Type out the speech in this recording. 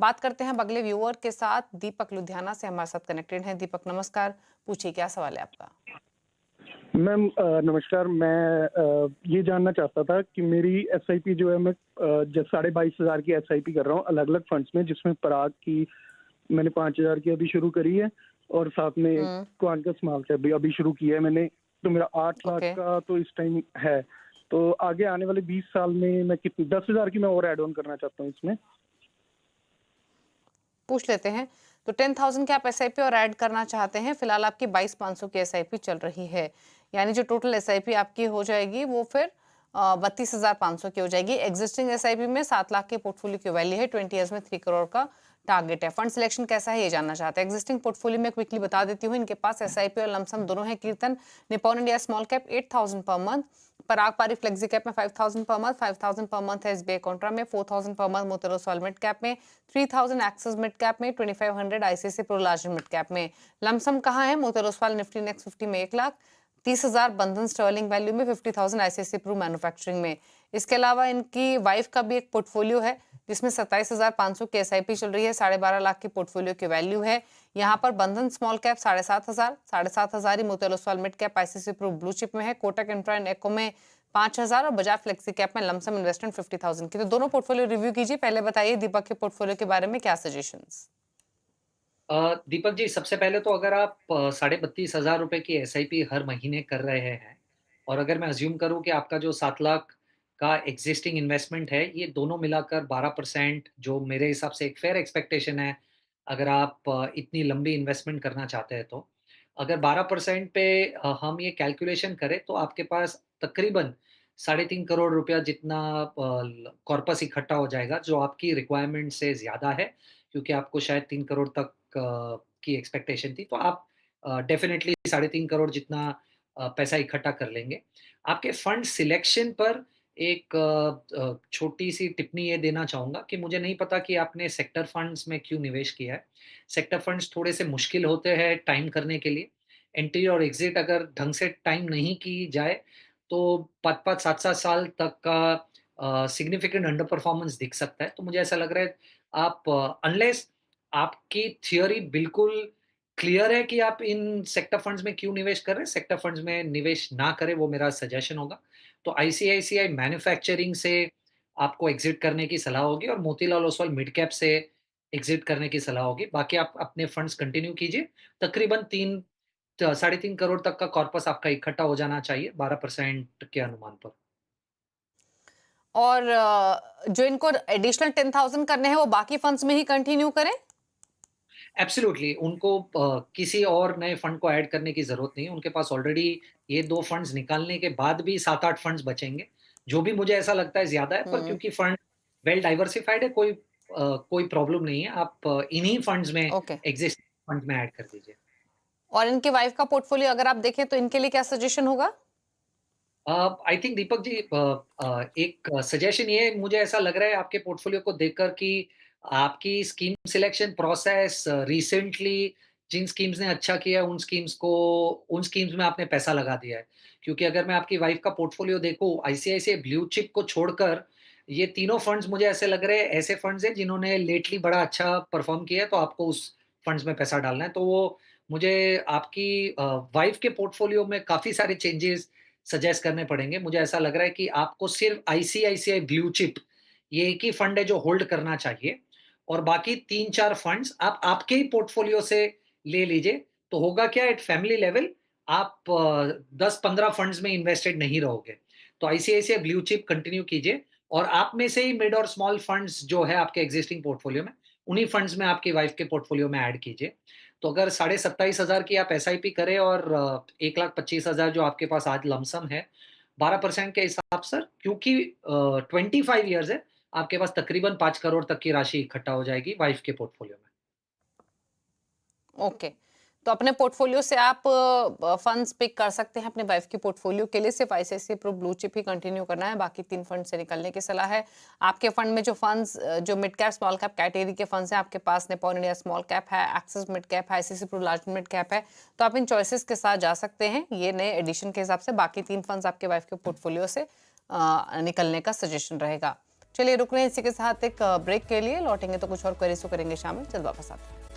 बात करते हैं अब अगले व्यूअर के साथ। दीपक लुधियाना से हमारे साथ कनेक्टेड हैं। दीपक नमस्कार, पूछिए क्या सवाल है आपका। मैम नमस्कार। मैं ये जानना चाहता था कि मेरी एसआईपी जो है, मैं 22,500 की एसआईपी कर रहा हूँ अलग अलग फंड्स में, जिसमें पराग की मैंने 5,000 की अभी शुरू करी है और साथ में हम्म। क्वांटम स्मॉल कैप भी अभी शुरू किया है मैंने। तो मेरा 8 लाख ओके, का तो इस टाइम है। तो आगे आने वाले 20 साल में मैं कितनी 10,000 की मैं और ऐड ऑन करना चाहता हूँ इसमें। पूछ लेते हैं। तो 10,000 की आप एसआईपी और ऐड करना चाहते हैं। फिलहाल आपकी 22,500 की एसआईपी चल रही है, यानी जो टोटल एसआईपी आपकी हो जाएगी वो फिर 32,500 की हो जाएगी। एग्जिस्टिंग एसआईपी में 7 लाख के पोर्टफोलियो की वैल्यू है। 20 ईयर्स में 3 करोड़ का टारगेट है। फंड सिलेक्शन कैसा है ये जानना चाहते हैं। एग्जिस्टिंग पोर्टफोलियो में क्विकली बता देती हूँ, इनके पास एसआईपी और लमसम दोनों है। कीर्तन Nippon India small cap 8,000 per month, पराग पारी फ्लेक्सी कैप में 5,000 पर मंथ, 5,000 पर मंथ है एसबीआई कॉन्ट्रा में, 4,000 पर month Motilal Oswal mid cap में, 3,000 एक्सिस मिड कैप में, 2,500 ICIC pro large mid cap में। लमसम कहाँ है? मोतीलाल ओसवाल निफ्टी नेक्स्ट 50 में 1 लाख, 30,000 बंधन स्टर्लिंग वैल्यू में, 50,000 आईसीआईसी प्रू मैन्युफैक्चरिंग में। इसके अलावा इनकी वाइफ का भी एक पोर्टफोलियो है जिसमें 27,500 की एसआईपी चल रही है। 12.5 लाख की पोर्टफोलियो की वैल्यू है। यहाँ पर बंधन स्मॉल कैप 7,500, 7,500 ही Motilal Oswal mid cap ICICI Pru blue chip में है। कोटक इंफ्रा एंड एको में 5,000 और बजाज फ्लेक्सी कैप में लमसम इन्वेस्टमेंट 50,000 की। तो दोनों पोर्टफोलियो रिव्यू कीजिए। पहले बताइए दीपक के पोर्टफोलियो के बारे में क्या सजेशंस। दीपक जी, सबसे पहले तो अगर आप 32,500 रुपए की एसआईपी हर महीने कर रहे हैं और अगर मैं अज्यूम करूं कि आपका जो 7 लाख का एग्जिस्टिंग इन्वेस्टमेंट है, ये दोनों मिलाकर 12%, जो मेरे हिसाब से एक फेयर एक्सपेक्टेशन है अगर आप इतनी लंबी इन्वेस्टमेंट करना चाहते हैं तो। अगर 12% पे हम ये कैलकुलेशन करें तो आपके पास तकरीबन 3.5 करोड़ रुपया जितना कॉर्पस इकट्ठा हो जाएगा, जो आपकी रिक्वायरमेंट से ज़्यादा है, क्योंकि आपको शायद 3 करोड़ तक की एक्सपेक्टेशन थी। तो आप डेफिनिटली 3.5 करोड़ जितना पैसा इकट्ठा कर लेंगे। आपके फंड सिलेक्शन पर एक छोटी-सी टिप्पणी ये देना चाहूँगा कि मुझे नहीं पता कि आपने सेक्टर फंड्स में क्यों निवेश किया है। सेक्टर फंड्स थोड़े-से मुश्किल होते हैं टाइम करने के लिए। एंट्री और एग्ज़िट अगर ढंग से टाइम नहीं की जाए, तो 5-5, 7-7 साल तक का सिग्निफिकेंट अंडर परफॉर्मेंस दिख सकता है। तो मुझे ऐसा लग रहा है आप अनलेस आपकी थियरी बिल्कुल क्लियर है कि आप इन सेक्टर फंड्स में क्यों निवेश कर रहे हैं, सेक्टर फंड्स में निवेश ना करें, वो मेरा सजेशन होगा। तो आईसीआईसीआई मैन्युफैक्चरिंग से आपको एग्ज़िट करने की सलाह होगी और मोतीलाल ओसवाल मिड कैप से एग्ज़िट करने की सलाह होगी। बाकी आप अपने फंड्स कंटिन्यू कीजिए। तकरीबन 3 साढ़े 3 करोड़ तक का कॉर्पस आपका इकट्ठा हो जाना चाहिए 12% के अनुमान पर। और जो इनको एडिशनल 10,000 करने हैं वो बाकी फंड्स में ही कंटिन्यू करें। एब्सोल्युटली उनको किसी और नए फंड को ऐड करने की ज़रूरत नहीं है। उनके पास ऑलरेडी ये 2 फंड्स निकालने के बाद भी 7-8 फंड्स बचेंगे, जो भी मुझे ऐसा लगता है ज़्यादा है, पर हम्म। क्योंकि फंड वेल डाइवर्सिफाइड है, कोई प्रॉब्लम नहीं है। आप इन्हीं फंड्स में ओके। एक्जिस्टिंग फंड में ऐड कर दीजिए। और इनके वाइफ का पोर्टफोलियो अगर आप देखें तो इनके लिए क्या सजेशन होगा। आई थिंक दीपक जी, एक सजेशन ये मुझे ऐसा लग रहा है आपके पोर्टफोलियो को देखकर कि आपकी स्कीम सिलेक्शन प्रोसेस रिसेंटली जिन स्कीम्स ने अच्छा किया उन स्कीम्स में आपने पैसा लगा दिया है। क्योंकि अगर मैं आपकी वाइफ का पोर्टफोलियो देखूं, आईसीआईसीआई ब्लू चिप को छोड़कर ये तीनों फंड्स मुझे ऐसे लग रहे हैं ऐसे फंड्स हैं जिन्होंने लेटली बड़ा अच्छा परफॉर्म किया है, तो आपको उस फंड्स में पैसा डालना है। तो वो मुझे आपकी वाइफ के पोर्टफोलियो में काफी सारे चेंजेस सजेस्ट करने पड़ेंगे। मुझे ऐसा लग रहा है कि आपको सिर्फ आईसीआईसीआई ब्लू चिप ये एक ही फंड है जो होल्ड करना चाहिए और बाकी 3-4 फंड्स आप आपके ही पोर्टफोलियो से ले लीजिए। तो होगा क्या, एट फैमिली लेवल आप 10-15 फंड्स में इन्वेस्टेड नहीं रहोगे। तो आईसीआईसीआई ब्लू चिप कंटिन्यू कीजिए और आप में से ही मिड और स्मॉल फंड्स जो है आपके एग्जिस्टिंग पोर्टफोलियो में, उन्हीं फंड्स में आपकी वाइफ के पोर्टफोलियो में ऐड कीजिए। तो अगर 27,500 की आप एसआईपी करें और 1,25,000 जो आपके पास आज लमसम है, 12% के हिसाब से, क्योंकि 25 ईयर्स है, आपके पास तकरीबन 5 करोड़ तक की राशि इकट्ठा हो जाएगी वाइफ के पोर्टफोलियो में। ओके। तो अपने पोर्टफोलियो से आप फंड्स पिक कर सकते हैं अपने वाइफ की पोर्टफोलियो के लिए। सिर्फ आईसीआईसीआई प्रू ब्लू चिप ही कंटिन्यू करना है, बाकी 3 फंड से निकलने की सलाह है। आपके फंड में जो फंड्स जो mid cap small cap category के फंड्स हैं, आपके पास निप्पॉन इंडिया स्मॉल कैप है, एक्सिस मिड कैप है, ICICI pru large mid cap है, तो आप इन चॉइसेस के साथ जा सकते हैं। ये नए एडिशन के हिसाब से बाकी 3 फंड्स आपके वाइफ के पोर्टफोलियो से निकलने का सजेशन रहेगा। चलिए रुक रहे हैं इसी के साथ एक ब्रेक के लिए, लौटेंगे तो कुछ और क्वेरीज को करेंगे शामिल, जल्द वापस आते हैं।